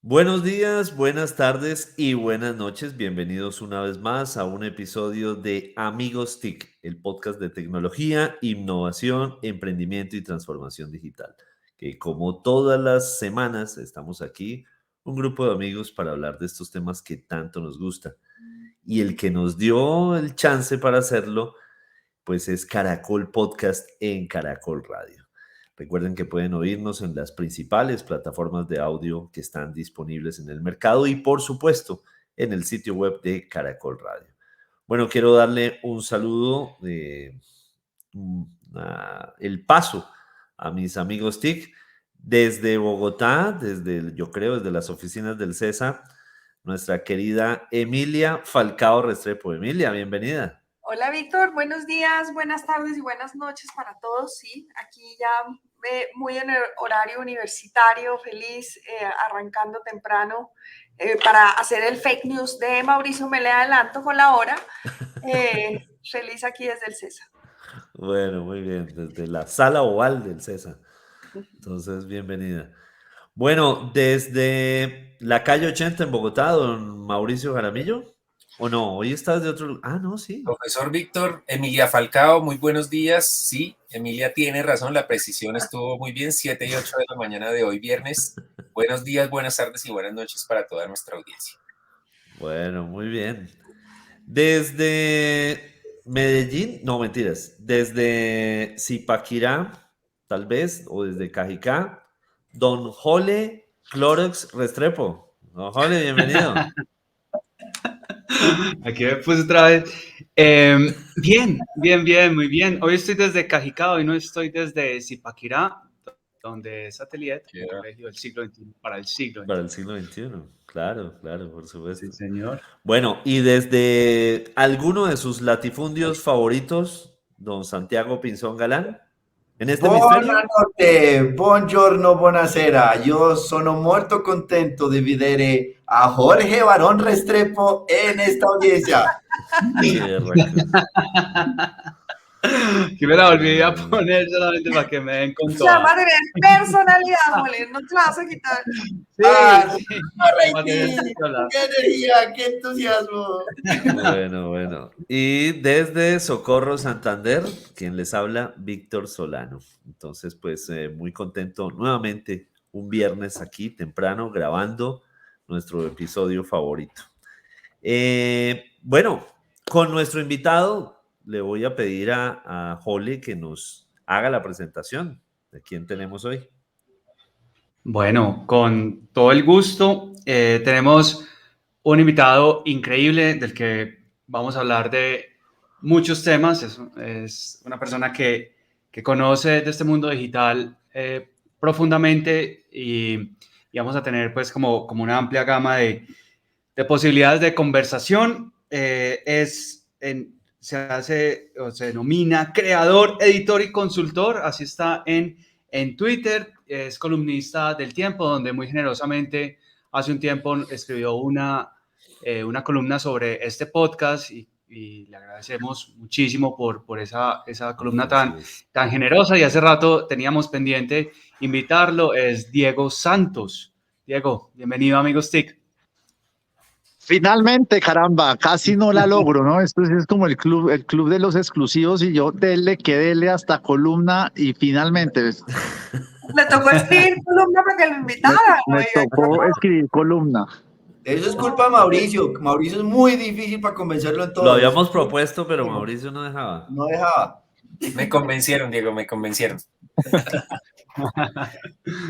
Buenos días, buenas tardes y buenas noches. Bienvenidos una vez más a un episodio de Amigos TIC, el podcast de tecnología, innovación, emprendimiento y transformación digital. Que como todas las semanas estamos aquí, un grupo de amigos para hablar de estos temas que tanto nos gustan. Y el que nos dio el chance para hacerlo, pues es Caracol Podcast en Caracol Radio. Recuerden que pueden oírnos en las principales plataformas de audio que están disponibles en el mercado y, por supuesto, en el sitio web de Caracol Radio. Bueno, quiero darle un saludo, el paso a mis amigos TIC desde Bogotá, yo creo, desde las oficinas del CESA, nuestra querida Emilia Falcao Restrepo. Emilia, bienvenida. Hola Víctor, buenos días, buenas tardes y buenas noches para todos. Sí, aquí ya muy en el horario universitario, feliz, arrancando temprano para hacer el fake news de Mauricio. Me le adelanto con la hora. Feliz aquí desde el CESA. Bueno, muy bien, desde la sala oval del CESA. Entonces, bienvenida. Bueno, desde la calle 80 en Bogotá, don Mauricio Jaramillo. ¿O no? Hoy estás de otro... Ah, no, sí. Profesor Víctor, Emilia Falcao, muy buenos días. Sí, Emilia tiene razón, la precisión estuvo muy bien, 7 y 8 de la mañana de hoy viernes. Buenos días, buenas tardes y buenas noches para toda nuestra audiencia. Bueno, muy bien. Desde Medellín, no, mentiras. Desde Zipaquirá, tal vez, o desde Cajicá, don Jole Clorox Restrepo. Don Jole, bienvenido. Aquí me puse otra vez. Bien, muy bien. Hoy estoy desde Cajicá, hoy no estoy desde Zipaquirá, donde es Atelier, el colegio del siglo XXI, para el siglo XXI. Para el siglo XXI, claro, por supuesto. Sí, señor. Bueno, y desde alguno de sus latifundios favoritos, don Santiago Pinzón Galán, en este hemisferio. Buonanotte, buongiorno, buonasera. Io sono molto contento di vedere a Jorge Barón Restrepo en esta audiencia. Que me la volví a poner solamente para que me den con todo. Se llama tener personalidad, Jole, no te la vas a quitar. Sí, ¡Qué energía, qué entusiasmo! Bueno. Y desde Socorro, Santander, quien les habla, Víctor Solano. Entonces, pues muy contento nuevamente, un viernes aquí temprano, grabando nuestro episodio favorito. Bueno, con nuestro invitado, le voy a pedir a Jole que nos haga la presentación de quién tenemos hoy. Bueno, con todo el gusto, tenemos un invitado increíble del que vamos a hablar de muchos temas. Es una persona que conoce de este mundo digital profundamente y vamos a tener pues como una amplia gama de posibilidades de conversación. Se denomina creador, editor y consultor, así está en Twitter, es columnista del Tiempo, donde muy generosamente hace un tiempo escribió una columna sobre este podcast y le agradecemos muchísimo por esa columna tan generosa, y hace rato teníamos pendiente invitarlo. Es Diego Santos. Diego, bienvenido a Amigos TIC. Finalmente, caramba, casi no la logro, ¿no? Esto es como el club de los exclusivos y yo dele hasta columna y finalmente. Le tocó escribir columna para que lo invitara. Me tocó escribir columna. Eso es culpa de Mauricio. Mauricio es muy difícil para convencerlo en todo. Lo habíamos propuesto, pero Mauricio no dejaba. No dejaba. Me convencieron, Diego, me convencieron.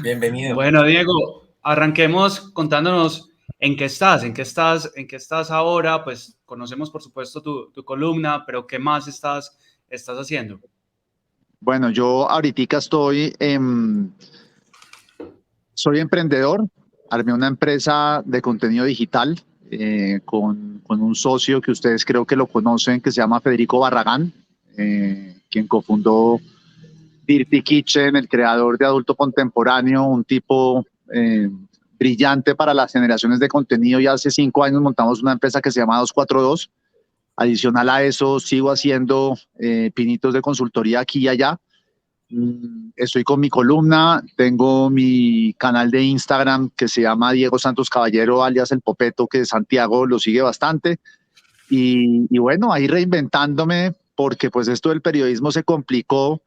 Bienvenido. Bueno, Diego, arranquemos contándonos ¿en qué estás ahora? Pues conocemos, por supuesto, tu columna, pero ¿qué más estás haciendo? Bueno, yo ahorita soy emprendedor. Armé una empresa de contenido digital con un socio que ustedes creo que lo conocen, que se llama Federico Barragán, quien cofundó Dirty Kitchen, el creador de Adulto Contemporáneo, un tipo brillante para las generaciones de contenido, y hace 5 años montamos una empresa que se llama 242. Adicional a eso, sigo haciendo pinitos de consultoría aquí y allá. Estoy con mi columna, tengo mi canal de Instagram que se llama Diego Santos Caballero, alias El Popeto, que Santiago lo sigue bastante. Y bueno, ahí reinventándome, porque pues esto del periodismo se complicó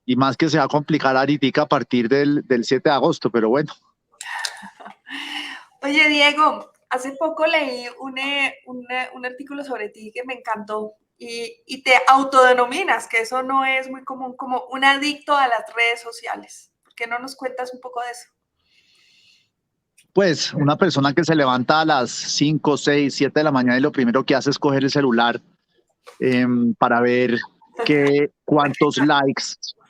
y más que se va a complicar ahorita a partir del 7 de agosto, pero bueno. Oye, Diego, hace poco leí un artículo sobre ti que me encantó y te autodenominas, que eso no es muy común, como un adicto a las redes sociales. ¿Por qué no nos cuentas un poco de eso? Pues una persona que se levanta a las 5, 6, 7 de la mañana y lo primero que hace es coger el celular para ver cuántos likes,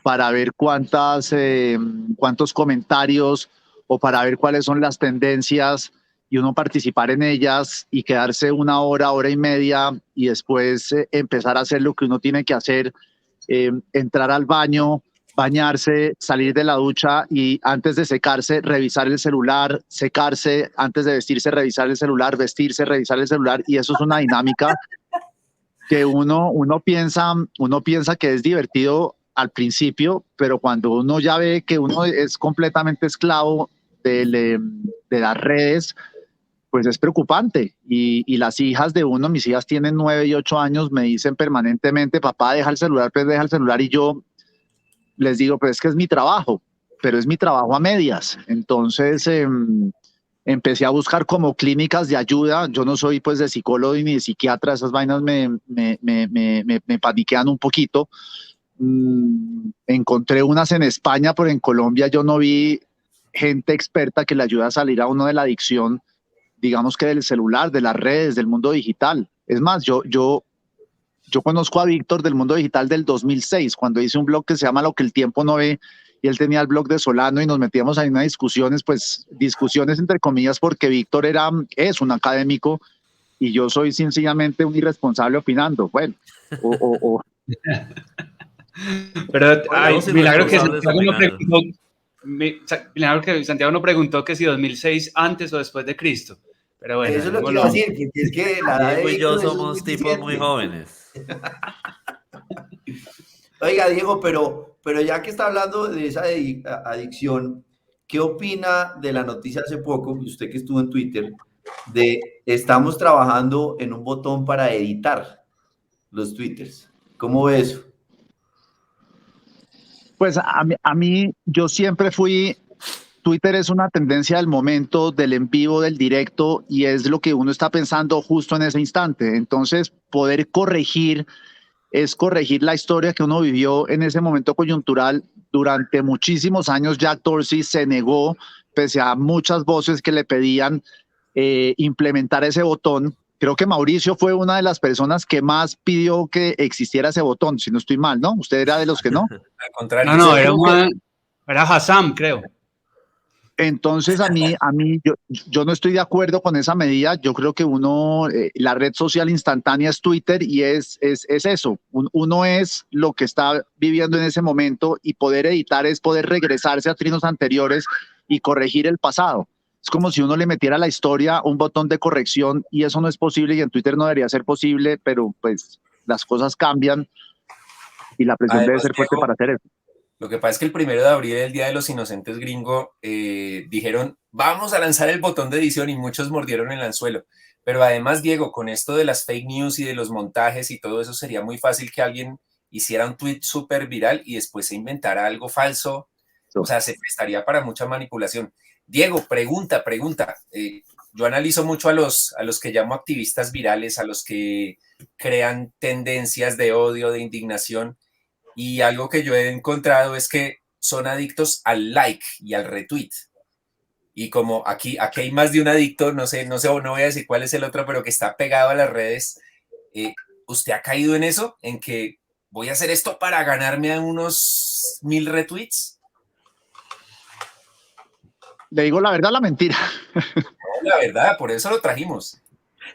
para ver cuántos comentarios o para ver cuáles son las tendencias y uno participar en ellas y quedarse una hora, hora y media y después empezar a hacer lo que uno tiene que hacer, entrar al baño, bañarse, salir de la ducha y antes de secarse, revisar el celular, secarse, antes de vestirse, revisar el celular, vestirse, revisar el celular y eso es una dinámica que uno piensa que es divertido al principio, pero cuando uno ya ve que uno es completamente esclavo de las redes, pues es preocupante. Y las hijas de uno, mis hijas tienen 9 y 8 años, me dicen permanentemente, papá, deja el celular, pues deja el celular, y yo les digo, pues es que es mi trabajo, pero es mi trabajo a medias. Entonces empecé a buscar como clínicas de ayuda. Yo no soy pues de psicólogo ni de psiquiatra, esas vainas me paniquean un poquito. Encontré unas en España, pero en Colombia yo no vi gente experta que le ayude a salir a uno de la adicción, digamos que del celular, de las redes, del mundo digital. Es más, yo conozco a Víctor del mundo digital del 2006, cuando hice un blog que se llama Lo que el tiempo no ve, y él tenía el blog de Solano y nos metíamos ahí en unas discusiones entre comillas, porque Víctor es un académico y yo soy sencillamente un irresponsable opinando. Bueno, Pero ay, milagro que Santiago no preguntó que si 2006 antes o después de Cristo. Pero bueno, eso es lo que iba a decir, que es que la edad de Diego y yo Víctor es somos tipos muy jóvenes. Oiga, Diego, pero ya que está hablando de esa adicción, ¿qué opina de la noticia hace poco, usted que estuvo en Twitter, de estamos trabajando en un botón para editar los twitters? ¿Cómo ve eso? pues a mí yo siempre Twitter es una tendencia del momento, del en vivo, del directo, y es lo que uno está pensando justo en ese instante. Entonces, poder corregir es corregir la historia que uno vivió en ese momento coyuntural. Durante muchísimos años Jack Dorsey se negó, pese a muchas voces que le pedían implementar ese botón. Creo que Mauricio fue una de las personas que más pidió que existiera ese botón, si no estoy mal, ¿no? ¿Usted era de los que no? Al contrario. No, era Hassam, creo. Entonces yo no estoy de acuerdo con esa medida. Yo creo que la red social instantánea es Twitter y es eso. Uno es lo que está viviendo en ese momento, y poder editar es poder regresarse a trinos anteriores y corregir el pasado. Es como si uno le metiera a la historia un botón de corrección, y eso no es posible, y en Twitter no debería ser posible, pero pues las cosas cambian y la presión debe ser fuerte para hacer eso. Lo que pasa es que el 1 de abril, el Día de los Inocentes gringo, dijeron, vamos a lanzar el botón de edición, y muchos mordieron el anzuelo. Pero además, Diego, con esto de las fake news y de los montajes y todo eso, sería muy fácil que alguien hiciera un tweet súper viral y después se inventara algo falso. O sea, se prestaría para mucha manipulación. Diego, pregunta. Yo analizo mucho a los que llamo activistas virales, a los que crean tendencias de odio, de indignación. Y algo que yo he encontrado es que son adictos al like y al retweet. Y como aquí hay más de un adicto, no voy a decir cuál es el otro, pero que está pegado a las redes. ¿Usted ha caído en eso? ¿En que voy a hacer esto para ganarme a unos 1000 retweets? Le digo la verdad, la mentira. No, la verdad, por eso lo trajimos.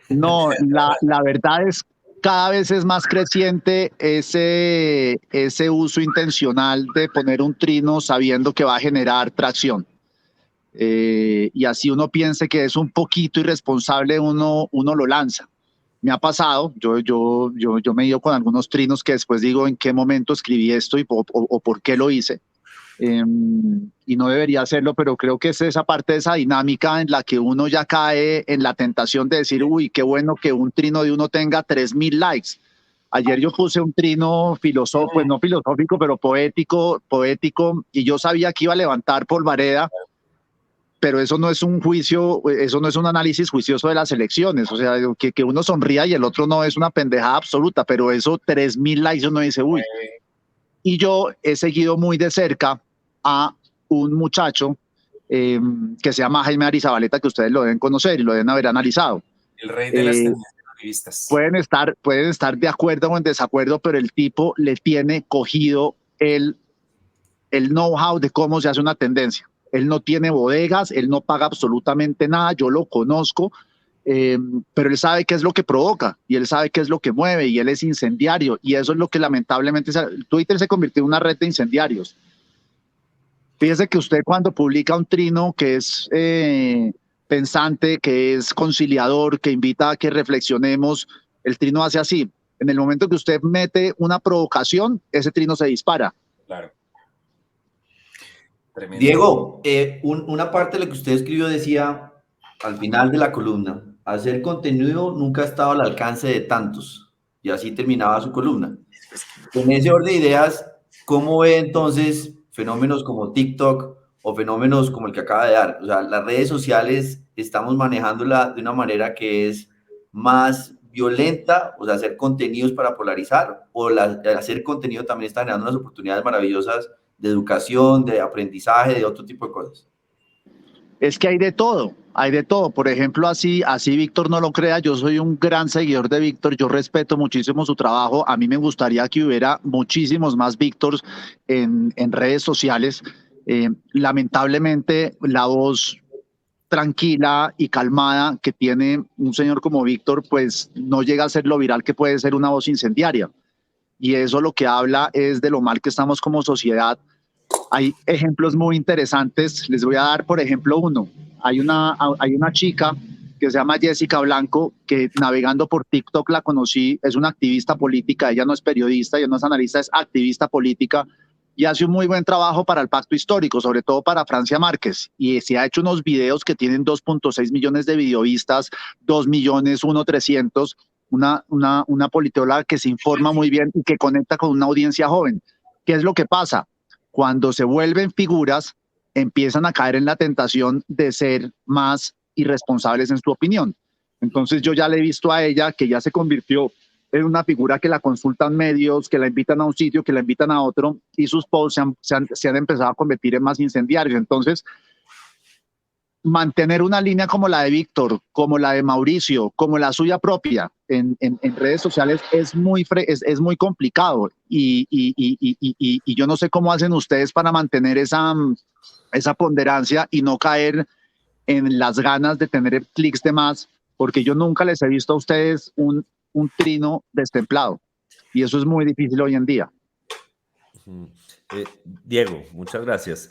No, la verdad es cada vez es más creciente ese uso intencional de poner un trino sabiendo que va a generar tracción. Y así uno piense que es un poquito irresponsable, uno lo lanza. Me ha pasado, yo me he ido con algunos trinos que después digo en qué momento escribí esto o por qué lo hice. Y no debería hacerlo, pero creo que es esa parte de esa dinámica en la que uno ya cae en la tentación de decir, uy, qué bueno que un trino de uno tenga 3.000 likes. Ayer yo puse un trino filosófico, pues no filosófico, pero poético, y yo sabía que iba a levantar polvareda, pero eso no es un juicio, eso no es un análisis juicioso de las elecciones. O sea, que uno sonría y el otro no es una pendejada absoluta, pero eso 3.000 likes uno dice, uy. Y yo he seguido muy de cerca a un muchacho que se llama Jaime Arizabaleta, que ustedes lo deben conocer y lo deben haber analizado. El rey de las tendencias. Pueden estar de acuerdo o en desacuerdo, pero el tipo le tiene cogido el know-how de cómo se hace una tendencia. Él no tiene bodegas, él no paga absolutamente nada, yo lo conozco, pero él sabe qué es lo que provoca y él sabe qué es lo que mueve y él es incendiario y eso es lo que lamentablemente Twitter se convirtió en una red de incendiarios. Fíjese que usted cuando publica un trino que es pensante, que es conciliador, que invita a que reflexionemos, el trino hace así. En el momento que usted mete una provocación, ese trino se dispara. Claro. Tremendo. Diego, una parte de lo que usted escribió decía al final de la columna, hacer contenido nunca ha estado al alcance de tantos, y así terminaba su columna. En ese orden de ideas, ¿cómo ve entonces fenómenos como TikTok o fenómenos como el que acaba de dar? O sea, las redes sociales estamos manejándola de una manera que es más violenta, o sea, hacer contenidos para polarizar, o hacer contenido también está generando unas oportunidades maravillosas de educación, de aprendizaje, de otro tipo de cosas. Es que hay de todo. Por ejemplo, así Víctor no lo crea, yo soy un gran seguidor de Víctor, yo respeto muchísimo su trabajo, a mí me gustaría que hubiera muchísimos más Víctors en redes sociales. Lamentablemente, la voz tranquila y calmada que tiene un señor como Víctor, pues no llega a ser lo viral que puede ser una voz incendiaria. Y eso lo que habla es de lo mal que estamos como sociedad. Hay ejemplos muy interesantes. Les voy a dar, por ejemplo, uno. Hay una chica que se llama Jessica Blanco, que navegando por TikTok la conocí. Es una activista política. Ella no es periodista, ella no es analista, es activista política. Y hace un muy buen trabajo para el Pacto Histórico, sobre todo para Francia Márquez. Y se ha hecho unos videos que tienen 2.6 millones de videovistas, 2 millones, 1.300. Una politóloga que se informa muy bien y que conecta con una audiencia joven. ¿Qué es lo que pasa? Cuando se vuelven figuras, empiezan a caer en la tentación de ser más irresponsables en su opinión. Entonces yo ya le he visto a ella que ya se convirtió en una figura que la consultan medios, que la invitan a un sitio, que la invitan a otro, y sus posts se han empezado a convertir en más incendiarios. Entonces, mantener una línea como la de Víctor, como la de Mauricio, como la suya propia en redes sociales es muy complicado y yo no sé cómo hacen ustedes para mantener esa ponderancia y no caer en las ganas de tener clics de más, porque yo nunca les he visto a ustedes un trino destemplado y eso es muy difícil hoy en día. Diego, muchas gracias.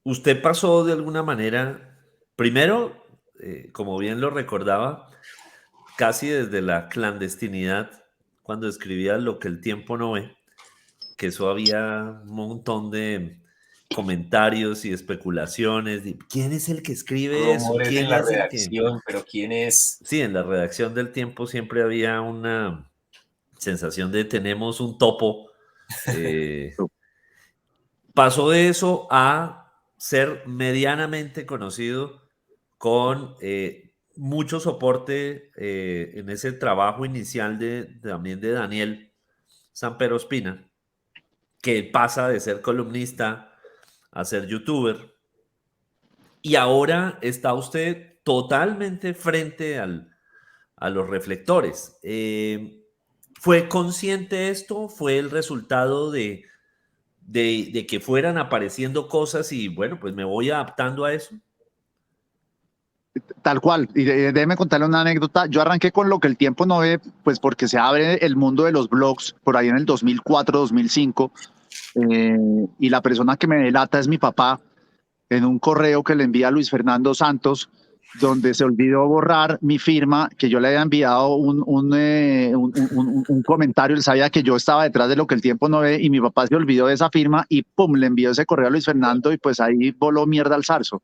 Usted pasó de alguna manera, primero, como bien lo recordaba, casi desde la clandestinidad, cuando escribía Lo que el tiempo no ve, que eso había un montón de comentarios y especulaciones. De, ¿quién es el que escribe eso? ¿Quién en la es redacción? ¿Pero quién es? Sí, en la redacción del Tiempo siempre había una sensación de tenemos un topo. Pasó de eso a ser medianamente conocido con mucho soporte en ese trabajo inicial también de Daniel Sampero Espina, que pasa de ser columnista a ser youtuber. Y ahora está usted totalmente frente a los reflectores. ¿Fue consciente esto? ¿Fue el resultado de que fueran apareciendo cosas y bueno, pues me voy adaptando a eso? Tal cual, y déjeme contarle una anécdota. Yo arranqué con Lo que el tiempo no ve, pues porque se abre el mundo de los blogs por ahí en el 2004, 2005, y la persona que me delata es mi papá, en un correo que le envía a Luis Fernando Santos, donde se olvidó borrar mi firma, que yo le había enviado un comentario. Él sabía que yo estaba detrás de Lo que el tiempo no ve, y mi papá se olvidó de esa firma y pum, le envió ese correo a Luis Fernando, y pues ahí voló mierda al zarzo.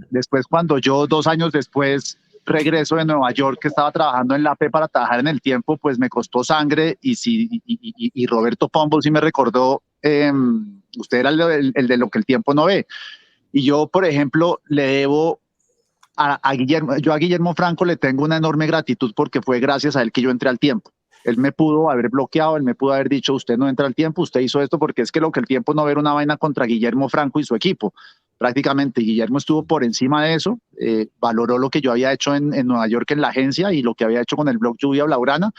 Después, cuando yo 2 años después regreso de Nueva York, que estaba trabajando en la AP para trabajar en El Tiempo, pues me costó sangre, y Roberto Pombo sí me recordó, usted era el de Lo que el tiempo no ve. Y yo, por ejemplo, le debo a Guillermo, yo a Guillermo Franco le tengo una enorme gratitud, porque fue gracias a él que yo entré al Tiempo. Él me pudo haber bloqueado, él me pudo haber dicho, usted no entra al Tiempo, usted hizo esto, porque es que Lo que el tiempo no ve era una vaina contra Guillermo Franco y su equipo. Prácticamente Guillermo estuvo por encima de eso, valoró lo que yo había hecho en Nueva York en la agencia y lo que había hecho con el blog Lluvia Blaugrana,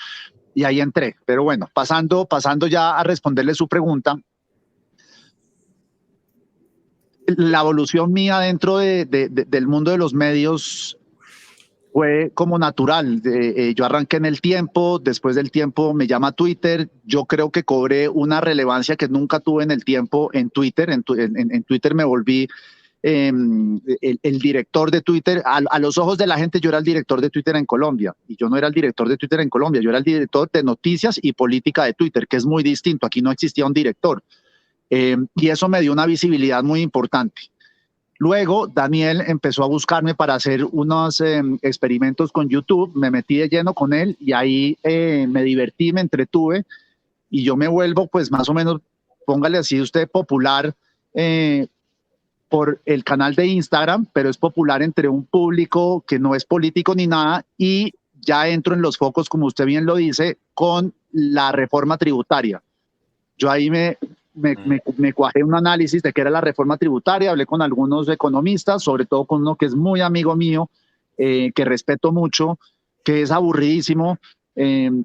y ahí entré. Pero bueno, pasando ya a responderle su pregunta, la evolución mía dentro del mundo de los medios fue como natural. Yo arranqué en El Tiempo, después del Tiempo me llama Twitter. Yo creo que cobré una relevancia que nunca tuve en El Tiempo en Twitter. En Twitter me volví el director de Twitter. A los ojos de la gente, yo era el director de Twitter en Colombia, y yo no era el director de Twitter en Colombia, yo era el director de noticias y política de Twitter, que es muy distinto. Aquí no existía un director. Y eso me dio una visibilidad muy importante. Luego Daniel empezó a buscarme para hacer unos experimentos con YouTube, me metí de lleno con él, y ahí me divertí, me entretuve, y yo me vuelvo, pues más o menos, póngale así usted, popular por el canal de Instagram, pero es popular entre un público que no es político ni nada, y ya entro en los focos, como usted bien lo dice, con la reforma tributaria. Yo ahí me cuajé un análisis de qué era la reforma tributaria, hablé con algunos economistas, sobre todo con uno que es muy amigo mío, que respeto mucho, que es aburridísimo,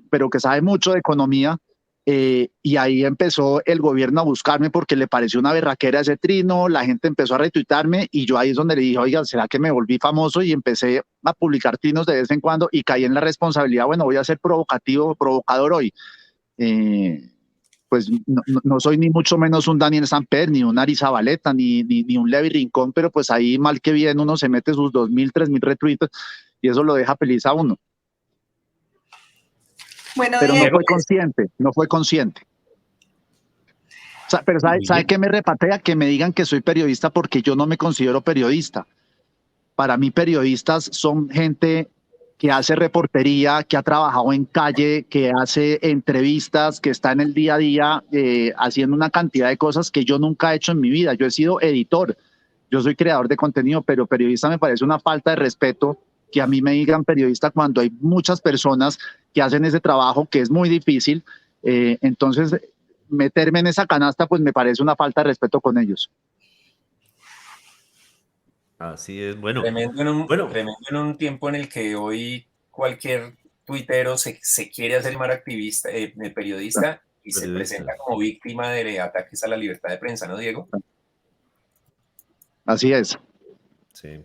pero que sabe mucho de economía, y ahí empezó el gobierno a buscarme porque le pareció una berraquera ese trino, la gente empezó a retuitarme, y yo ahí es donde le dije, oiga, ¿será que me volví famoso? Y empecé a publicar trinos de vez en cuando, y caí en la responsabilidad, bueno, voy a ser provocador hoy. Pues no soy ni mucho menos un Daniel Samper, ni un Ari Zabaleta, ni un Levi Rincón, pero pues ahí mal que bien uno se mete sus 2.000, 3.000 retweets, y eso lo deja feliz a uno. Bueno, pero Diego, no fue consciente. O sea, pero ¿sabe qué me repatea? Que me digan que soy periodista, porque yo no me considero periodista. Para mí, periodistas son gente que hace reportería, que ha trabajado en calle, que hace entrevistas, que está en el día a día haciendo una cantidad de cosas que yo nunca he hecho en mi vida. Yo he sido editor, yo soy creador de contenido, pero periodista me parece una falta de respeto que a mí me digan periodista cuando hay muchas personas que hacen ese trabajo que es muy difícil. Entonces, meterme en esa canasta, pues me parece una falta de respeto con ellos. Así es, bueno. Tremendo en un tiempo en el que hoy cualquier tuitero se quiere hacer llamar activista, periodista, y se presenta como víctima de ataques a la libertad de prensa, ¿no, Diego? Así es. Sí.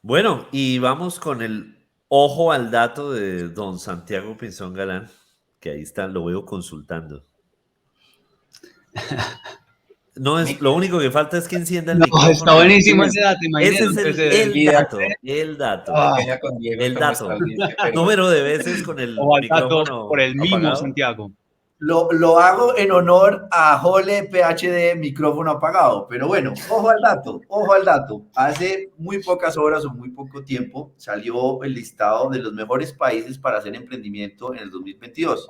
Bueno, y vamos con el ojo al dato de don Santiago Pinzón Galán, que ahí está, lo veo consultando. No es, lo único que falta es que encienda el micrófono. Está buenísimo ese dato, Ese es el dato. El dato. Número de veces con el micrófono por el mimo, apagado. Santiago. Lo hago en honor a Jole PhD, micrófono apagado. Pero bueno, ojo al dato. Hace muy pocas horas o muy poco tiempo salió el listado de los mejores países para hacer emprendimiento en el 2022.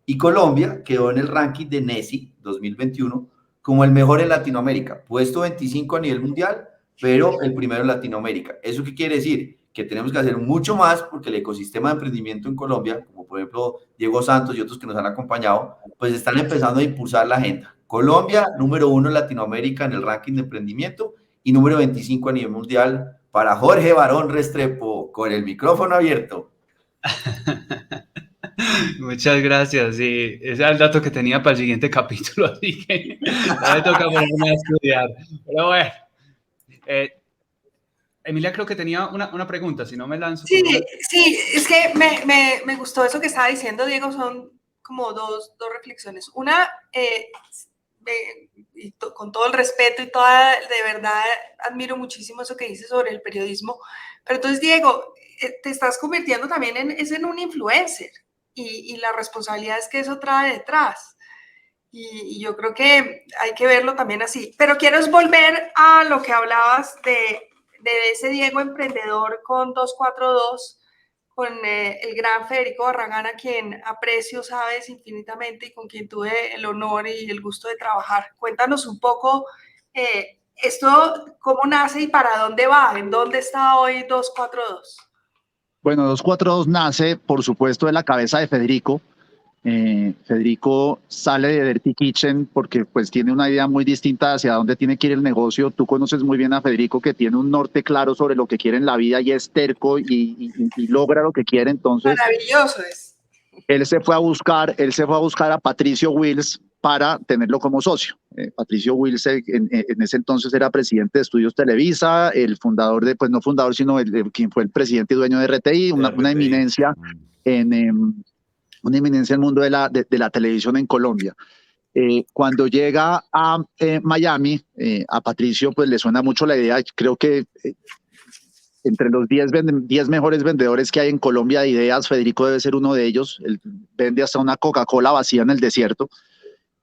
Y Colombia quedó en el ranking de NESI 2021 como el mejor en Latinoamérica, puesto 25 a nivel mundial, pero el primero en Latinoamérica. ¿Eso qué quiere decir? Que tenemos que hacer mucho más porque el ecosistema de emprendimiento en Colombia, como por ejemplo Diego Santos y otros que nos han acompañado, pues están empezando a impulsar la agenda. Colombia, número 1 en Latinoamérica en el ranking de emprendimiento y número 25 a nivel mundial para Jorge Barón Restrepo, con el micrófono abierto. Muchas gracias. Sí, ese era el dato que tenía para el siguiente capítulo, así que ya me toca ponerme a estudiar. Pero bueno, Emilia creo que tenía una pregunta, si no me lanzo. Sí, es que me gustó eso que estaba diciendo, Diego. Son como dos reflexiones. Una, con todo el respeto y toda, de verdad, admiro muchísimo eso que dices sobre el periodismo. Pero entonces, Diego, te estás convirtiendo también en un influencer y la responsabilidad es que eso trae detrás. Y yo creo que hay que verlo también así. Pero quiero volver a lo que hablabas de ese Diego emprendedor con 242, con el gran Federico Barragán, a quien aprecio, sabes, infinitamente y con quien tuve el honor y el gusto de trabajar. Cuéntanos un poco esto, cómo nace y para dónde va, en dónde está hoy 242. Bueno, 242 nace, por supuesto, de la cabeza de Federico. Federico sale de Dirty Kitchen porque pues tiene una idea muy distinta hacia dónde tiene que ir el negocio. Tú conoces muy bien a Federico, que tiene un norte claro sobre lo que quiere en la vida y es terco y logra lo que quiere. Entonces, maravilloso es. Él se fue a buscar a Patricio Wills para tenerlo como socio. Patricio Wills en ese entonces era presidente de Estudios Televisa, el fundador de, pues no fundador, sino quien fue el presidente y dueño de RTI, una eminencia una eminencia en el mundo de la televisión en Colombia. Cuando llega a Miami, a Patricio pues le suena mucho la idea. Creo que entre los 10 mejores vendedores que hay en Colombia de ideas, Federico debe ser uno de ellos. Él vende hasta una Coca-Cola vacía en el desierto.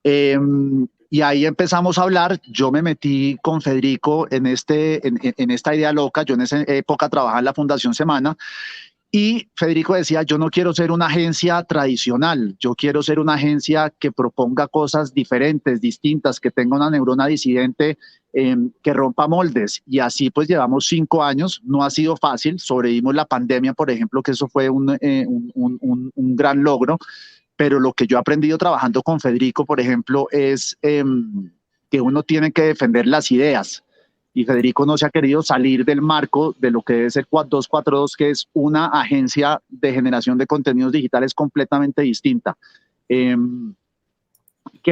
Y ahí empezamos a hablar. Yo me metí con Federico en esta idea loca. Yo en esa época trabajaba en la Fundación Semana. Y Federico decía, yo no quiero ser una agencia tradicional, yo quiero ser una agencia que proponga cosas diferentes, distintas, que tenga una neurona disidente, que rompa moldes. Y así pues llevamos 5 años, no ha sido fácil, sobrevivimos la pandemia, por ejemplo, que eso fue un gran logro, pero lo que yo he aprendido trabajando con Federico, por ejemplo, es que uno tiene que defender las ideas. Y Federico no se ha querido salir del marco de lo que es el 242, que es una agencia de generación de contenidos digitales completamente distinta. ¿Qué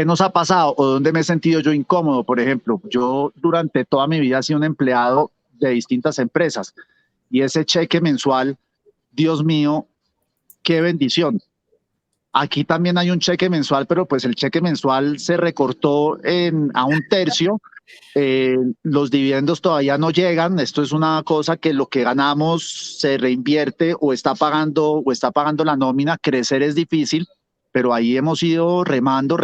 nos ha pasado o dónde me he sentido yo incómodo? Por ejemplo, yo durante toda mi vida he sido un empleado de distintas empresas y ese cheque mensual, Dios mío, qué bendición. Aquí también hay un cheque mensual, pero pues el cheque mensual se recortó a 1/3. Los dividendos todavía no llegan. Esto es una cosa que lo que ganamos se reinvierte o está pagando la nómina. Crecer es difícil, pero ahí hemos ido remando,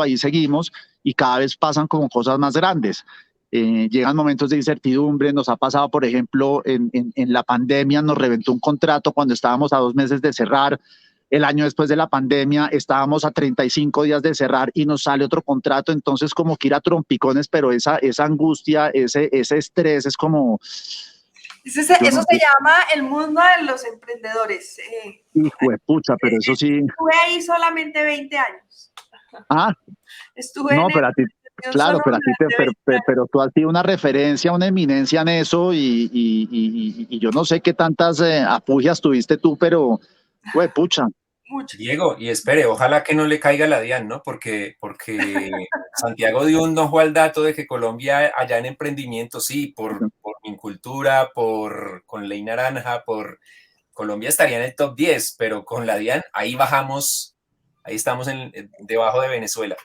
ahí seguimos y cada vez pasan como cosas más grandes. Llegan momentos de incertidumbre. Nos ha pasado, por ejemplo, en la pandemia nos reventó un contrato cuando estábamos a 2 meses de cerrar. El año después de la pandemia estábamos a 35 días de cerrar y nos sale otro contrato. Entonces como que ir a trompicones, pero esa angustia, ese estrés es como... Eso se llama el mundo de los emprendedores. Hijo de pucha, pero eso sí... Estuve ahí solamente 20 años. Estuve no, pero a ti... Claro, pero tú has sido una referencia, una eminencia en eso y yo no sé qué tantas apugias tuviste tú, pero... Güey, pucha. Mucho. Diego, y espere, ojalá que no le caiga la DIAN, ¿no? Porque Santiago dio un ojo al dato de que Colombia allá en emprendimiento, sí, por Mincultura, con Ley Naranja, Colombia estaría en el top 10, pero con la DIAN ahí bajamos, ahí estamos debajo de Venezuela.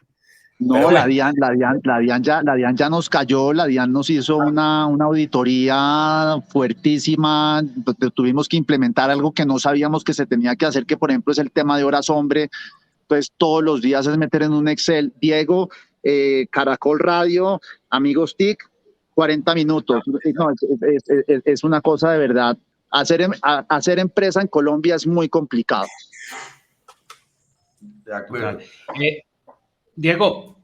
No, bueno. la DIAN ya nos cayó, la DIAN nos hizo una auditoría fuertísima, tuvimos que implementar algo que no sabíamos que se tenía que hacer, que por ejemplo es el tema de horas hombre. Entonces todos los días es meter en un Excel, Diego, Caracol Radio, Amigos TIC, 40 minutos. No, es una cosa de verdad. Hacer empresa en Colombia es muy complicado. De acuerdo. Diego,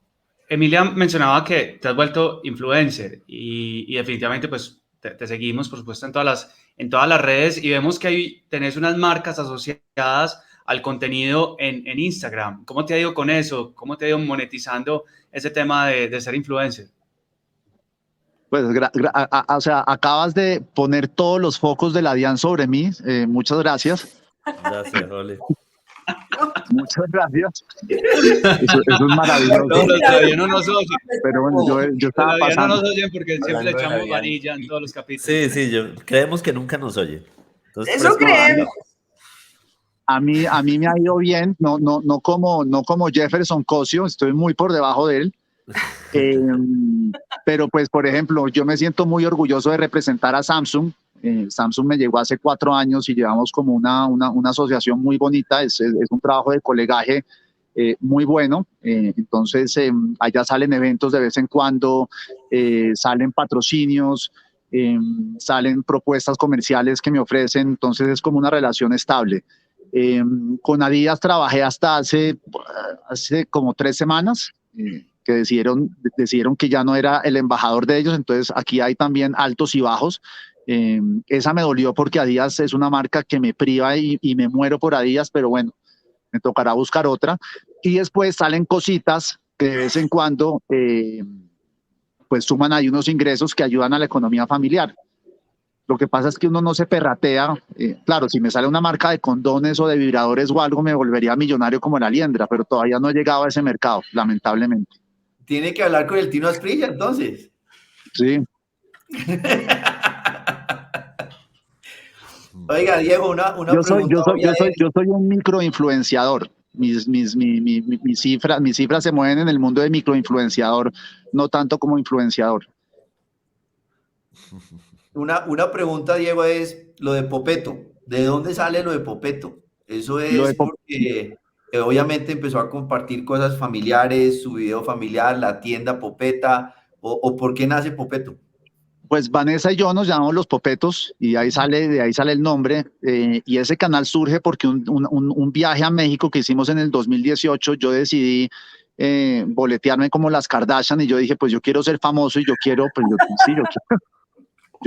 Emilia mencionaba que te has vuelto influencer y definitivamente pues te seguimos, por supuesto, en todas las redes y vemos que tenés unas marcas asociadas al contenido en Instagram. ¿Cómo te ha ido con eso? ¿Cómo te ha ido monetizando ese tema de ser influencer? Pues, o sea, acabas de poner todos los focos de la DIAN sobre mí. Muchas gracias. Gracias, Ole. Muchas gracias. Eso es maravilloso. Todavía no nos oyen. Pero bueno, yo estaba todavía pasando. no nos oyen porque siempre le echamos varilla en todos los capítulos. Sí, creemos que nunca nos oye. Entonces, eso creemos. A mí me ha ido bien, no como Jefferson Cosio, estoy muy por debajo de él. Eh, pero pues, por ejemplo, yo me siento muy orgulloso de representar a Samsung. Samsung me llegó hace 4 años y llevamos como una asociación muy bonita. Es un trabajo de colegaje muy bueno. Entonces, allá salen eventos de vez en cuando, salen patrocinios, salen propuestas comerciales que me ofrecen. Entonces, es como una relación estable. Con Adidas trabajé hasta hace como 3 semanas. Que decidieron que ya no era el embajador de ellos, entonces aquí hay también altos y bajos. Esa me dolió porque Adidas es una marca que me priva y me muero por Adidas, pero bueno, me tocará buscar otra. Y después salen cositas que de vez en cuando pues suman ahí unos ingresos que ayudan a la economía familiar. Lo que pasa es que uno no se perratea. Claro, si me sale una marca de condones o de vibradores o algo, me volvería millonario como la Liendra, pero todavía no he llegado a ese mercado, lamentablemente. Tiene que hablar con el Tino Asprilla, entonces. Sí. Oiga, Diego, una pregunta. Yo soy un microinfluenciador. Mis cifras se mueven en el mundo de microinfluenciador, no tanto como influenciador. Una pregunta, Diego, es lo de Popeto. ¿De dónde sale lo de Popeto? Eso Lo es de porque obviamente empezó a compartir cosas familiares, su video familiar, la tienda Popeta, o ¿por qué nace Popeto? Pues Vanessa y yo nos llamamos Los Popetos y de ahí sale el nombre. Y ese canal surge porque un viaje a México que hicimos en el 2018, yo decidí boletearme como las Kardashian y yo dije, pues yo quiero ser famoso y yo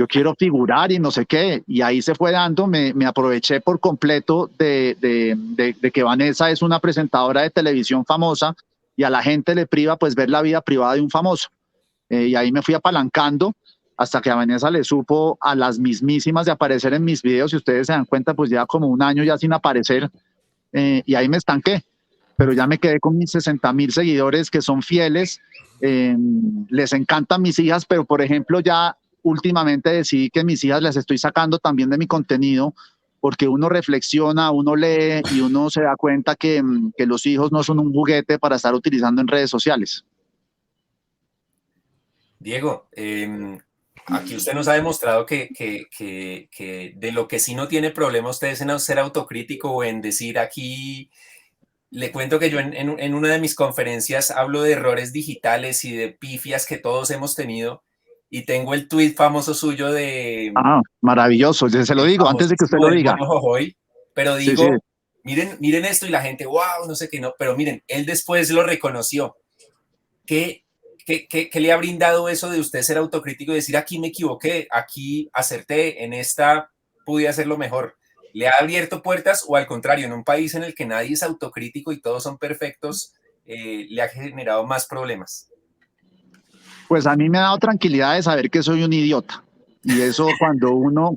quiero figurar y no sé qué. Y ahí se fue dando, me aproveché por completo de que Vanessa es una presentadora de televisión famosa y a la gente le priva pues ver la vida privada de un famoso. Y ahí me fui apalancando hasta que a Vanessa le supo a las mismísimas de aparecer en mis videos. Si ustedes se dan cuenta, pues ya como 1 año ya sin aparecer, y ahí me estanqué. Pero ya me quedé con mis 60,000 seguidores que son fieles. Les encantan mis hijas, pero por ejemplo ya últimamente decidí que mis hijas las estoy sacando también de mi contenido, porque uno reflexiona, uno lee y uno se da cuenta que los hijos no son un juguete para estar utilizando en redes sociales. Diego, aquí usted nos ha demostrado que de lo que sí no tiene problema usted es en ser autocrítico o en decir aquí. Le cuento que yo en una de mis conferencias hablo de errores digitales y de pifias que todos hemos tenido y tengo el tweet famoso suyo de... Maravilloso, yo se lo digo antes de que usted lo diga. Jojoy, pero digo, sí. Miren esto y la gente, wow, no sé qué, no, pero miren, él después lo reconoció. ¿Qué le ha brindado eso de usted ser autocrítico y decir aquí me equivoqué, aquí acerté, en esta pude hacerlo mejor? ¿Le ha abierto puertas o al contrario, en un país en el que nadie es autocrítico y todos son perfectos, le ha generado más problemas? Pues a mí me ha dado tranquilidad de saber que soy un idiota. Y eso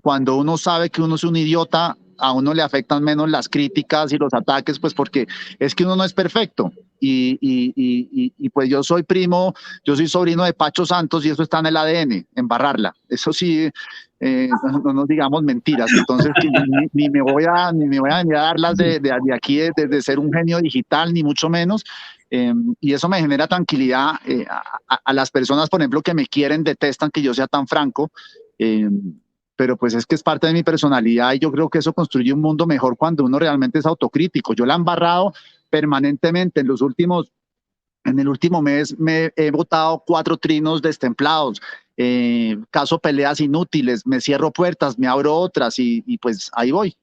cuando uno sabe que uno es un idiota, a uno le afectan menos las críticas y los ataques, pues porque es que uno no es perfecto. Y pues yo soy sobrino de Pacho Santos y eso está en el ADN, embarrarla. Eso sí, no nos digamos mentiras. Entonces ni me voy a venir a darlas de aquí, de ser un genio digital, ni mucho menos. Y eso me genera tranquilidad. A las personas, por ejemplo, que me quieren, detestan que yo sea tan franco. Pero pues es que es parte de mi personalidad y yo creo que eso construye un mundo mejor cuando uno realmente es autocrítico. Yo la he embarrado permanentemente. En el último mes me he botado 4 trinos destemplados, caso peleas inútiles, me cierro puertas, me abro otras y pues ahí voy.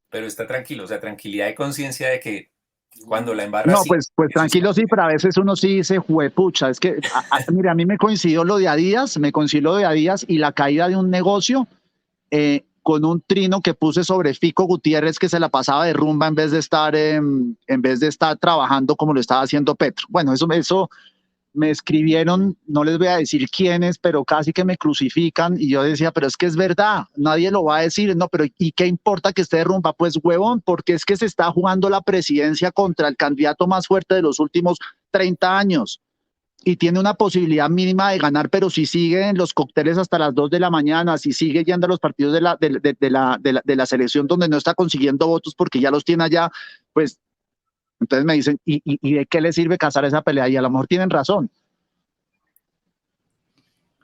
Pero está tranquilo, o sea, tranquilidad y conciencia de que cuando la embarra... No, pues tranquilo, sí, pero a veces uno sí dice, juepucha, es que, mire, a mí me coincidió lo de Adidas, y la caída de un negocio con un trino que puse sobre Fico Gutiérrez, que se la pasaba de rumba en vez de estar trabajando como lo estaba haciendo Petro. Bueno, eso me escribieron, no les voy a decir quiénes, pero casi que me crucifican y yo decía, pero es que es verdad, nadie lo va a decir, no, pero ¿y qué importa que esté de rumba? Pues huevón, porque es que se está jugando la presidencia contra el candidato más fuerte de los últimos 30 años y tiene una posibilidad mínima de ganar, pero si sigue en los cócteles hasta las 2 de la mañana, si sigue yendo a los partidos de la selección donde no está consiguiendo votos porque ya los tiene allá, pues Entonces me dicen, ¿y de qué le sirve cazar esa pelea? Y a lo mejor tienen razón.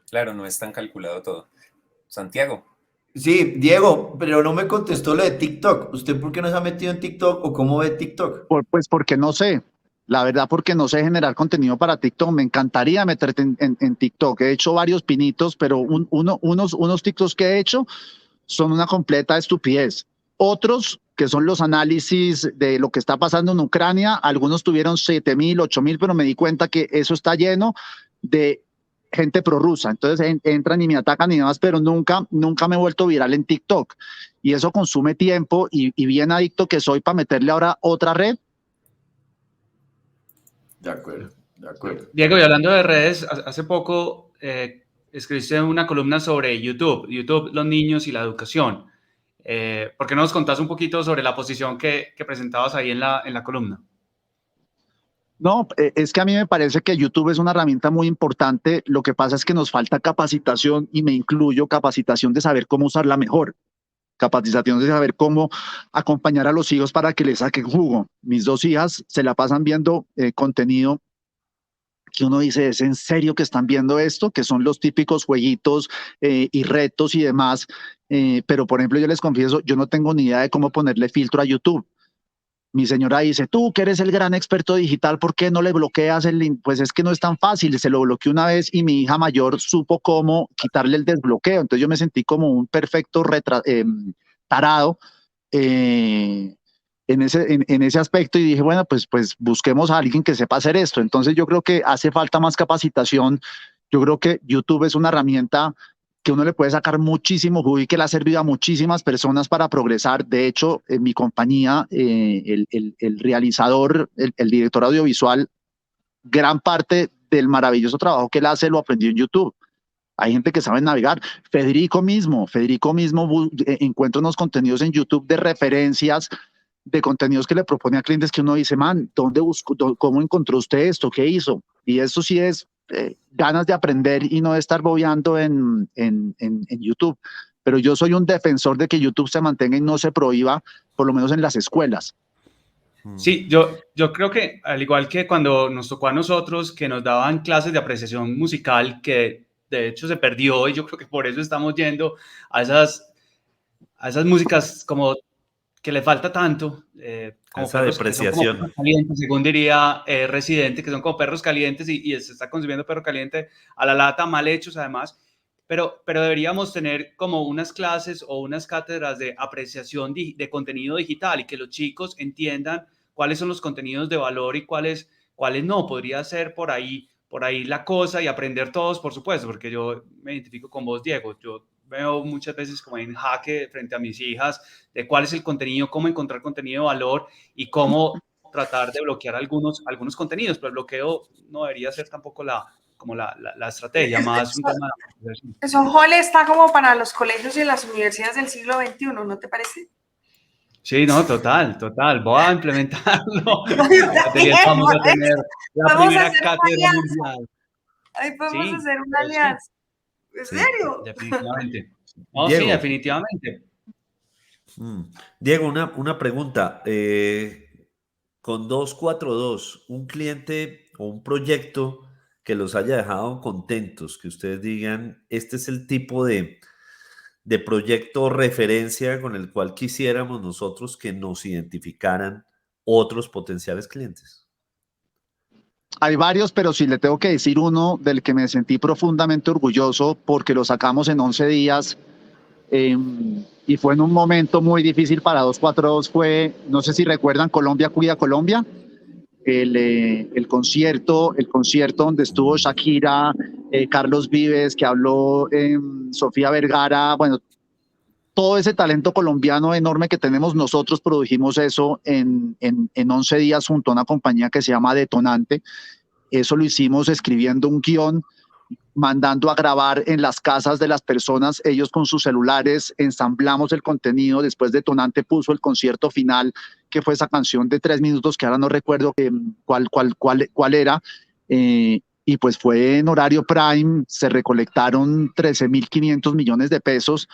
Claro, no es tan calculado todo. Santiago. Sí, Diego, pero no me contestó lo de TikTok. ¿Usted por qué no se ha metido en TikTok o cómo ve TikTok? Pues porque no sé, la verdad porque no sé generar contenido para TikTok. Me encantaría meterte en TikTok. He hecho varios pinitos, pero unos TikToks que he hecho son una completa estupidez. Otros, que son los análisis de lo que está pasando en Ucrania, algunos tuvieron 7.000, 8.000, pero me di cuenta que eso está lleno de gente prorrusa. Entonces entran y me atacan y demás, pero nunca me he vuelto viral en TikTok. Y eso consume tiempo y bien adicto que soy para meterle ahora otra red. De acuerdo, de acuerdo. Diego, y hablando de redes, hace poco escribiste una columna sobre YouTube, los niños y la educación. ¿Por qué no nos contás un poquito sobre la posición que presentabas ahí en la columna? No, es que a mí me parece que YouTube es una herramienta muy importante. Lo que pasa es que nos falta capacitación y me incluyo capacitación de saber cómo usarla mejor. Capacitación de saber cómo acompañar a los hijos para que les saquen jugo. Mis dos hijas se la pasan viendo contenido que uno dice, ¿es en serio que están viendo esto? Que son los típicos jueguitos y retos y demás. Pero, por ejemplo, yo les confieso, yo no tengo ni idea de cómo ponerle filtro a YouTube. Mi señora dice, tú que eres el gran experto digital, ¿por qué no le bloqueas el link? Pues es que no es tan fácil, se lo bloqueé una vez y mi hija mayor supo cómo quitarle el desbloqueo. Entonces yo me sentí como un perfecto tarado en ese aspecto y dije, bueno, pues busquemos a alguien que sepa hacer esto. Entonces yo creo que hace falta más capacitación. Yo creo que YouTube es una herramienta que uno le puede sacar muchísimo jugo y que le ha servido a muchísimas personas para progresar. De hecho, en mi compañía, el realizador, el director audiovisual, gran parte del maravilloso trabajo que él hace lo aprendió en YouTube. Hay gente que sabe navegar. Federico mismo encuentra unos contenidos en YouTube de referencias, de contenidos que le propone a clientes que uno dice, man, ¿dónde buscó? ¿Cómo encontró usted esto? ¿Qué hizo? Y eso sí es ganas de aprender y no de estar bobeando en YouTube. Pero yo soy un defensor de que YouTube se mantenga y no se prohíba, por lo menos en las escuelas. Sí, yo creo que al igual que cuando nos tocó a nosotros que nos daban clases de apreciación musical, que de hecho se perdió y yo creo que por eso estamos yendo a esas músicas como que le falta tanto, como esa perros, depreciación. que son como perros calientes, según diría Residente, que son como perros calientes y se está consumiendo perro caliente a la lata, mal hechos además, pero deberíamos tener como unas clases o unas cátedras de apreciación de contenido digital y que los chicos entiendan cuáles son los contenidos de valor y cuáles no. Podría ser por ahí la cosa y aprender todos, por supuesto, porque yo me identifico con vos, Diego. Yo veo muchas veces como en jaque frente a mis hijas de cuál es el contenido, cómo encontrar contenido de valor y cómo tratar de bloquear algunos contenidos, pero el bloqueo no debería ser tampoco la estrategia, más un tema de... Eso, Jole, está como para los colegios y las universidades del siglo XXI, ¿no te parece? Sí, no, total, voy a implementarlo. Vamos a tener la primera cátedra mundial. Ahí podemos Sí, hacer una alianza. ¿En serio? Definitivamente. No, Diego. sí, definitivamente. Diego, una pregunta. Con 242, un cliente o un proyecto que los haya dejado contentos, que ustedes digan, este es el tipo de proyecto o referencia con el cual quisiéramos nosotros que nos identificaran otros potenciales clientes. Hay varios, pero sí le tengo que decir uno del que me sentí profundamente orgulloso porque lo sacamos en 11 días y fue en un momento muy difícil para 242. Fue, no sé si recuerdan, Colombia Cuida Colombia, el concierto donde estuvo Shakira, Carlos Vives, que habló Sofía Vergara, bueno, todo ese talento colombiano enorme que tenemos, nosotros produjimos eso en 11 días junto a una compañía que se llama Detonante. Eso lo hicimos escribiendo un guión, mandando a grabar en las casas de las personas, ellos con sus celulares, ensamblamos el contenido, después Detonante puso el concierto final, que fue esa canción de 3 minutos, que ahora no recuerdo cuál era, y pues fue en horario prime, se recolectaron 13.500 millones de pesos.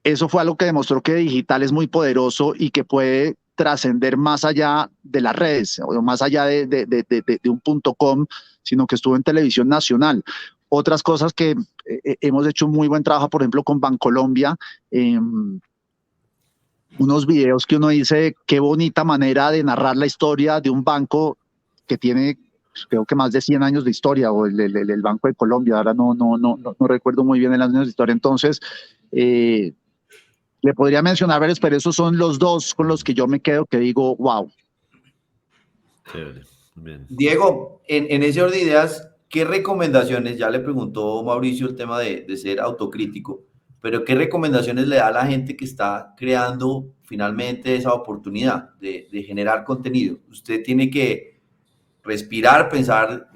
Eso fue algo que demostró que digital es muy poderoso y que puede trascender más allá de las redes, o más allá de un .com, sino que estuvo en televisión nacional. Otras cosas que hemos hecho un muy buen trabajo, por ejemplo, con Bancolombia, unos videos que uno dice, qué bonita manera de narrar la historia de un banco que tiene, creo que más de 100 años de historia, o el Banco de Colombia, ahora no recuerdo muy bien el año de historia. Entonces, le podría mencionar varios, pero esos son los dos con los que yo me quedo, que digo, wow. Chévere. Bien. Diego, en ese orden de ideas, ¿qué recomendaciones? Ya le preguntó Mauricio el tema de ser autocrítico, pero ¿qué recomendaciones le da a la gente que está creando finalmente esa oportunidad de generar contenido? Usted tiene que respirar, pensar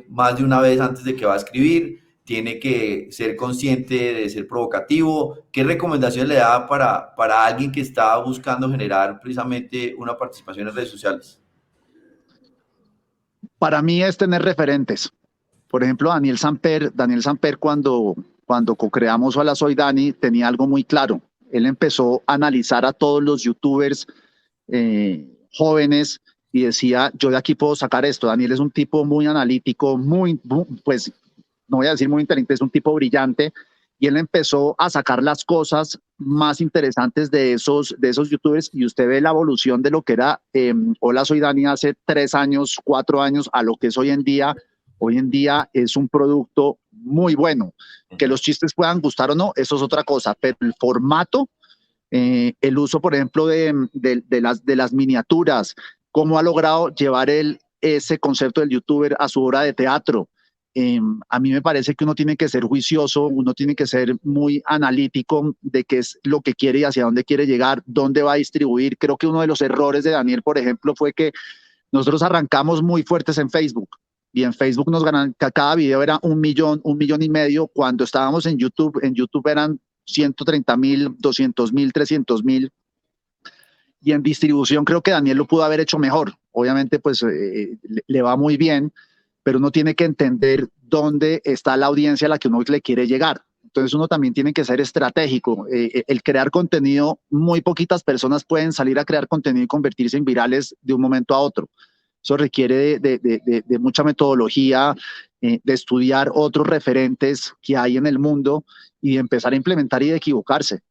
más de una vez antes de que va a escribir, tiene que ser consciente de ser provocativo. ¿Qué recomendaciones le da para alguien que está buscando generar precisamente una participación en redes sociales? Para mí es tener referentes. Por ejemplo, Daniel Samper cuando co-creamos Hola Soy Dani, tenía algo muy claro. Él empezó a analizar a todos los youtubers jóvenes y decía, yo de aquí puedo sacar esto. Daniel es un tipo muy analítico, pues no voy a decir muy inteligente, es un tipo brillante, y él empezó a sacar las cosas más interesantes de esos youtubers, y usted ve la evolución de lo que era Hola Soy Dani hace 3 años, 4 años, a lo que es hoy en día. Hoy en día es un producto muy bueno. Que los chistes puedan gustar o no, eso es otra cosa, pero el formato, el uso, por ejemplo, de las miniaturas, cómo ha logrado llevar ese concepto del youtuber a su obra de teatro. A mí me parece que uno tiene que ser juicioso, uno tiene que ser muy analítico de qué es lo que quiere y hacia dónde quiere llegar, dónde va a distribuir. Creo que uno de los errores de Daniel, por ejemplo, fue que nosotros arrancamos muy fuertes en Facebook, y en Facebook nos ganan, cada video era 1 millón, 1,5 millones. Cuando estábamos en YouTube eran 130,000, 200,000, 300,000. Y en distribución creo que Daniel lo pudo haber hecho mejor. Obviamente, pues le va muy bien, pero uno tiene que entender dónde está la audiencia a la que uno le quiere llegar. Entonces uno también tiene que ser estratégico. El crear contenido, muy poquitas personas pueden salir a crear contenido y convertirse en virales de un momento a otro. Eso requiere de mucha metodología, de estudiar otros referentes que hay en el mundo y de empezar a implementar y de equivocarse.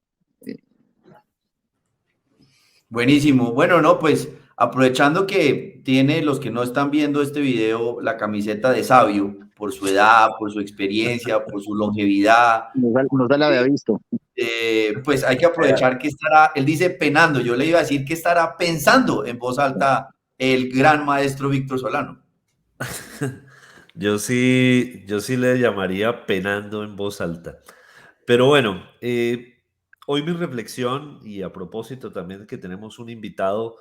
Buenísimo. Bueno, no, pues aprovechando que tiene los que no están viendo este video la camiseta de sabio, por su edad, por su experiencia, por su longevidad, No se la había visto. pues hay que aprovechar que estará, él dice penando, yo le iba a decir que estará pensando en voz alta el gran maestro Víctor Solano. Yo sí le llamaría penando en voz alta. Pero bueno, hoy mi reflexión, y a propósito también que tenemos un invitado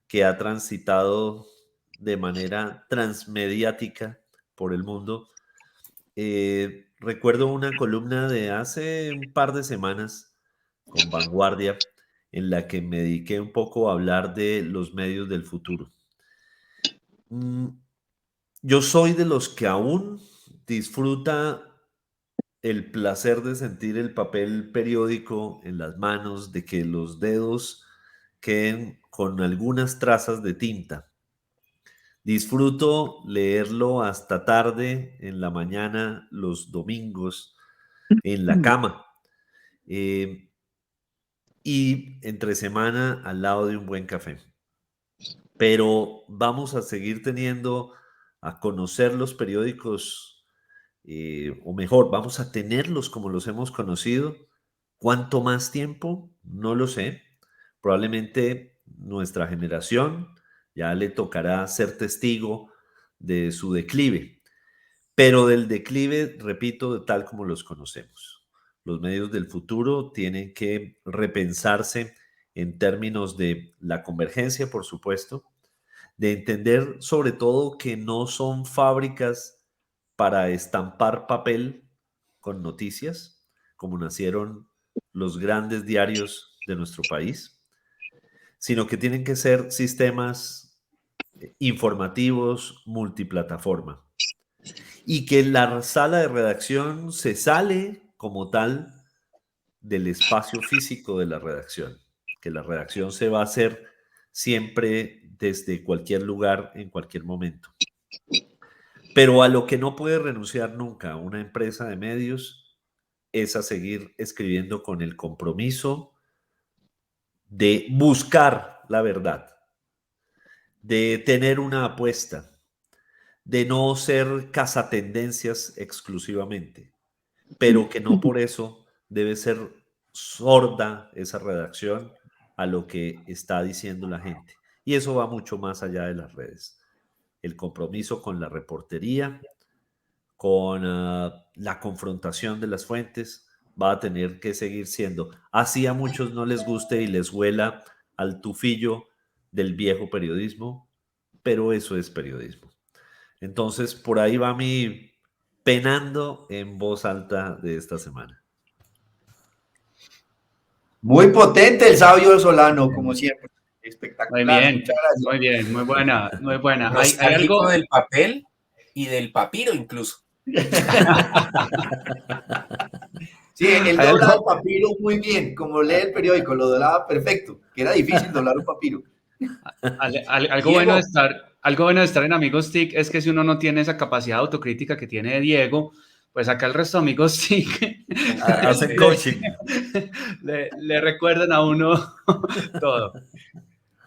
que ha transitado de manera transmediática por el mundo, recuerdo una columna de hace un par de semanas con Vanguardia, en la que me dediqué un poco a hablar de los medios del futuro. Yo soy de los que aún disfruta el placer de sentir el papel periódico en las manos, de que los dedos queden con algunas trazas de tinta. Disfruto leerlo hasta tarde en la mañana, los domingos, en la cama. Y entre semana al lado de un buen café. Pero vamos a seguir teniendo a conocer los periódicos, o mejor, vamos a tenerlos como los hemos conocido. ¿Cuánto más tiempo? No lo sé. Probablemente nuestra generación ya le tocará ser testigo de su declive, pero del declive, repito, de tal como los conocemos. Los medios del futuro tienen que repensarse en términos de la convergencia, por supuesto, de entender sobre todo que no son fábricas para estampar papel con noticias, como nacieron los grandes diarios de nuestro país, sino que tienen que ser sistemas informativos multiplataforma. Y que la sala de redacción se sale como tal del espacio físico de la redacción, que la redacción se va a hacer siempre desde cualquier lugar, en cualquier momento. Pero a lo que no puede renunciar nunca una empresa de medios es a seguir escribiendo con el compromiso de buscar la verdad, de tener una apuesta, de no ser cazatendencias exclusivamente, pero que no por eso debe ser sorda esa redacción a lo que está diciendo la gente. Y eso va mucho más allá de las redes. El compromiso con la reportería, con la confrontación de las fuentes, va a tener que seguir siendo. Así a muchos no les guste y les huela al tufillo del viejo periodismo, pero eso es periodismo. Entonces, por ahí va mi penando en voz alta de esta semana. Muy potente el sabio Solano, como siempre. Espectacular. Muy bien, Muchas gracias. muy bien, muy buena, muy buena. Hay algo del papel y del papiro incluso. Sí, él doblaba el papiro muy bien, como lee el periódico, lo doblaba perfecto, que era difícil doblar un papiro. Algo bueno de estar en Amigos TIC es que si uno no tiene esa capacidad de autocrítica que tiene Diego, pues acá el resto de Amigos TIC hacen coaching. le recuerdan a uno todo.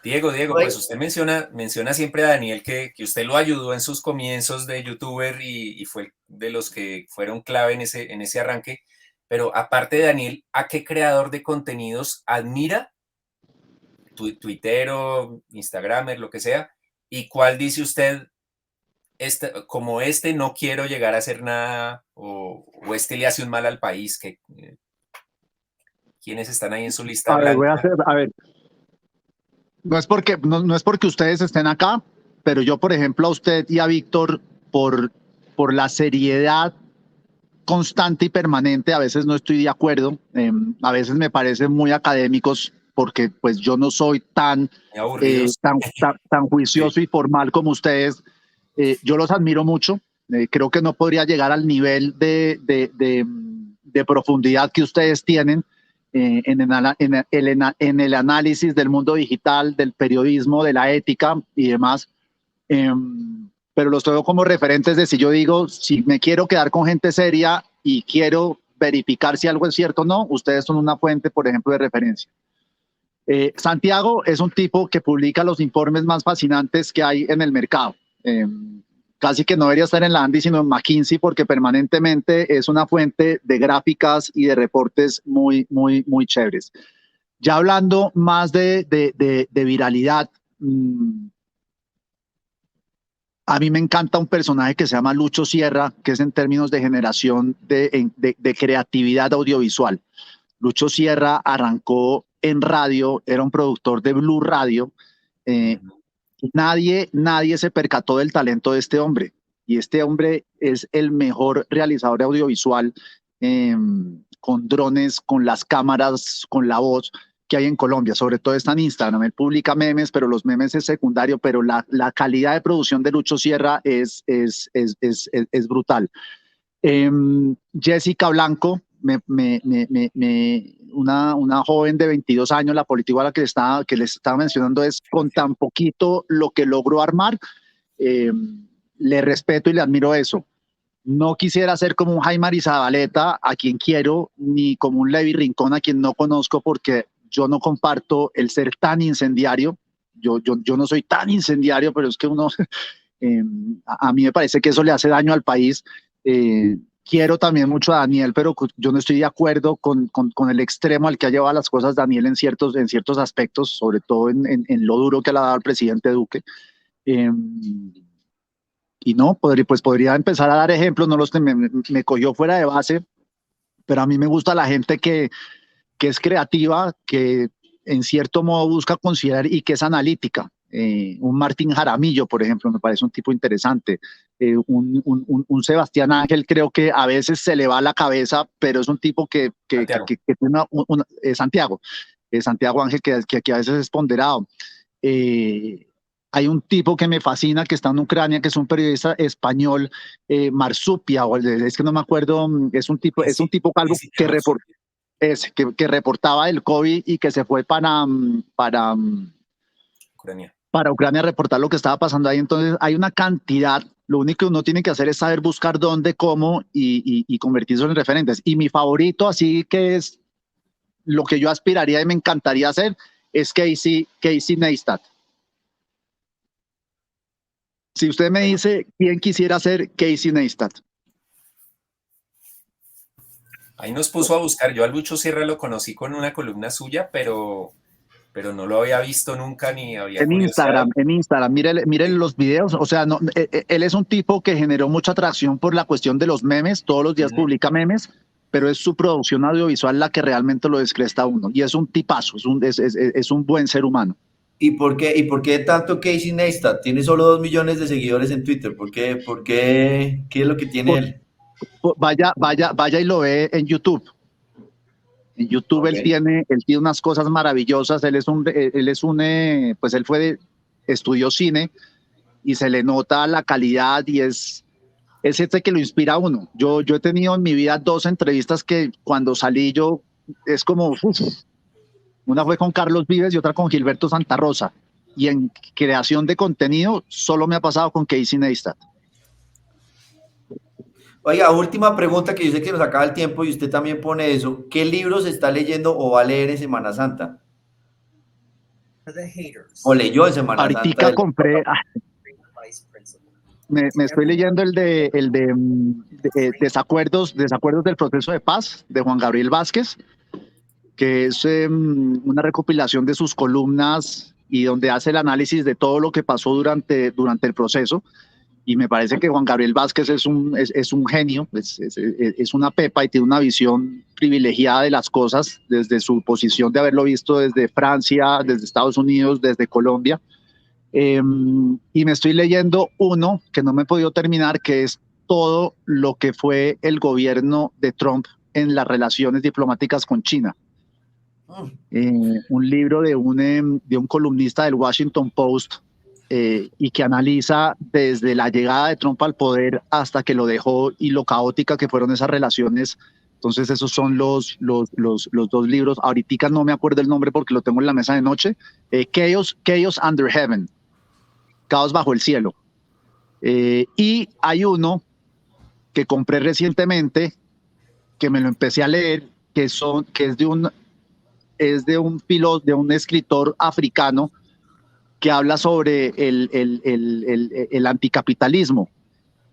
Diego, pues usted menciona siempre a Daniel que usted lo ayudó en sus comienzos de youtuber y fue de los que fueron clave en ese arranque. Pero aparte de Daniel, ¿a qué creador de contenidos admira? Tuitero, Instagramer, lo que sea. ¿Y cuál dice usted, como no quiero llegar a hacer nada o le hace un mal al país? ¿Quiénes están ahí en su lista blanca? A ver. No es porque ustedes estén acá, pero yo, por ejemplo, a usted y a Víctor, por la seriedad constante y permanente, a veces no estoy de acuerdo, a veces me parecen muy académicos, porque pues yo no soy tan juicioso y formal como ustedes. Yo los admiro mucho, creo que no podría llegar al nivel de profundidad que ustedes tienen. En el análisis del mundo digital, del periodismo, de la ética y demás. Pero los tengo como referentes de si yo digo, si me quiero quedar con gente seria y quiero verificar si algo es cierto o no, ustedes son una fuente, por ejemplo, de referencia. Santiago es un tipo que publica los informes más fascinantes que hay en el mercado. Casi que no debería estar en la Andy, sino en McKinsey, porque permanentemente es una fuente de gráficas y de reportes muy, muy, muy chéveres. Ya hablando más de viralidad, a mí me encanta un personaje que se llama Lucho Sierra, que es en términos de generación de creatividad audiovisual. Lucho Sierra arrancó en radio, era un productor de Blue Radio. Nadie se percató del talento de este hombre, y este hombre es el mejor realizador audiovisual con drones, con las cámaras, con la voz que hay en Colombia. Sobre todo está en Instagram, él publica memes, pero los memes es secundario, pero la calidad de producción de Lucho Sierra es brutal. Jessica Blanco, una joven de 22 años, la politóloga que les estaba mencionando, es con tan poquito lo que logró armar. Le respeto y le admiro eso. No quisiera ser como un Jaime Arizabaleta, a quien quiero, ni como un Levi Rincón, a quien no conozco, porque yo no comparto el ser tan incendiario. Yo no soy tan incendiario, pero es que uno, a mí me parece que eso le hace daño al país. Quiero también mucho a Daniel, pero yo no estoy de acuerdo con el extremo al que ha llevado las cosas Daniel en ciertos aspectos, sobre todo en lo duro que le ha dado al presidente Duque. Y no, podría empezar a dar ejemplos, me cogió fuera de base, pero a mí me gusta la gente que es creativa, que en cierto modo busca considerar y que es analítica. Un Martín Jaramillo, por ejemplo, me parece un tipo interesante. Un Sebastián Ángel, creo que a veces se le va la cabeza, pero es un tipo que tiene Santiago Ángel, que a veces es ponderado. Hay un tipo que me fascina, que está en Ucrania, que es un periodista español, Marsupia, es que no me acuerdo, es un tipo calvo que reportaba el COVID y que se fue para Ucrania. Para Ucrania reportar lo que estaba pasando ahí. Entonces hay una cantidad, lo único que uno tiene que hacer es saber buscar dónde, cómo y convertirse en referentes. Y mi favorito, así que es lo que yo aspiraría y me encantaría hacer, es Casey Neistat. Si usted me dice quién quisiera ser Casey Neistat. Ahí nos puso a buscar. Yo a Lucho Sierra lo conocí con una columna suya, pero no lo había visto nunca ni había curiosidad. En Instagram, mire los videos, o sea, no, él es un tipo que generó mucha atracción por la cuestión de los memes, todos los días publica memes, pero es su producción audiovisual la que realmente lo descresta a uno, y es un tipazo, es un buen ser humano. ¿Y por qué tanto Casey Neistat? Tiene solo 2 millones de seguidores en Twitter. ¿Por qué? ¿Qué es lo que tiene él? Vaya y lo ve en YouTube. En YouTube Okay. él tiene unas cosas maravillosas. Estudió cine y se le nota la calidad y es este que lo inspira a uno. Yo he tenido en mi vida 2 entrevistas que cuando salí es como, una fue con Carlos Vives y otra con Gilberto Santa Rosa. Y en creación de contenido solo me ha pasado con Casey Neistat. Oiga, última pregunta, que yo sé que nos acaba el tiempo y usted también pone eso. ¿Qué libros está leyendo o va a leer en Semana Santa? ¿O leyó en Semana Santa? Ahorita compré... Me estoy leyendo el de desacuerdos del proceso de paz de Juan Gabriel Vázquez, que es una recopilación de sus columnas y donde hace el análisis de todo lo que pasó durante el proceso. Y me parece que Juan Gabriel Vázquez es un genio, es una pepa y tiene una visión privilegiada de las cosas desde su posición de haberlo visto desde Francia, desde Estados Unidos, desde Colombia. Y me estoy leyendo uno que no me he podido terminar, que es todo lo que fue el gobierno de Trump en las relaciones diplomáticas con China. Un libro de un columnista del Washington Post, y que analiza desde la llegada de Trump al poder hasta que lo dejó y lo caótica que fueron esas relaciones. Entonces esos son los 2 libros. Ahorita no me acuerdo el nombre porque lo tengo en la mesa de noche. Chaos Under Heaven, Caos bajo el cielo. Y hay uno que compré recientemente, que me lo empecé a leer, que es de un escritor africano que habla sobre el anticapitalismo,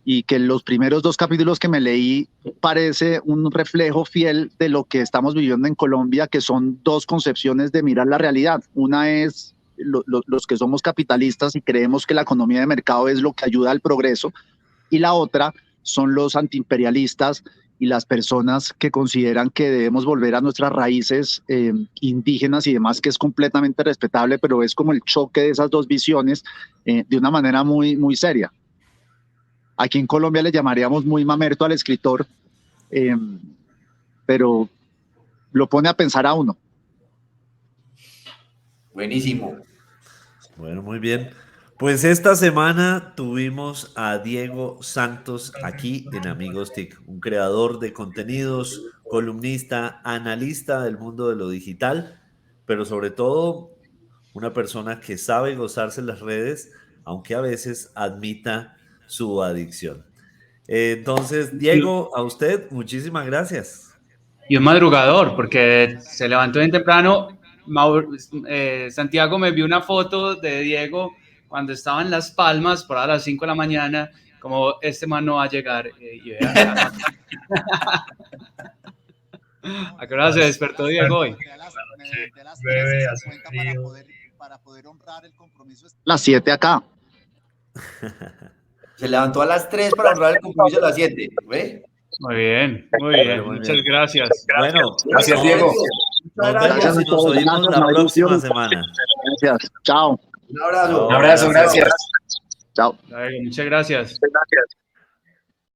y que los primeros 2 capítulos que me leí parece un reflejo fiel de lo que estamos viviendo en Colombia, que son 2 concepciones de mirar la realidad. Una es los que somos capitalistas y creemos que la economía de mercado es lo que ayuda al progreso, y la otra son los antiimperialistas y las personas que consideran que debemos volver a nuestras raíces indígenas y demás, que es completamente respetable, pero es como el choque de esas 2 visiones de una manera muy, muy seria. Aquí en Colombia le llamaríamos muy mamerto al escritor, pero lo pone a pensar a uno. Buenísimo. Bueno, muy bien. Pues esta semana tuvimos a Diego Santos aquí en Amigos TIC, un creador de contenidos, columnista, analista del mundo de lo digital, pero sobre todo una persona que sabe gozarse las redes, aunque a veces admita su adicción. Entonces, Diego, a usted, muchísimas gracias. Y un madrugador, porque se levantó bien temprano. Santiago me vio una foto de Diego cuando estaba en Las Palmas, por a las 5 de la mañana, como este man no va a llegar. ¿A qué hora se despertó Diego hoy? Para poder honrar el compromiso. Las 7 acá. Se levantó a las 3 para honrar el compromiso a las 7. ¿Ve? Muy bien, muy bien. Muchas gracias. Bueno, Gracias, Diego. Nos vemos y nos oímos la próxima semana. Gracias. Chao. Un abrazo. Un abrazo, gracias. Chao. Muchas gracias. Gracias.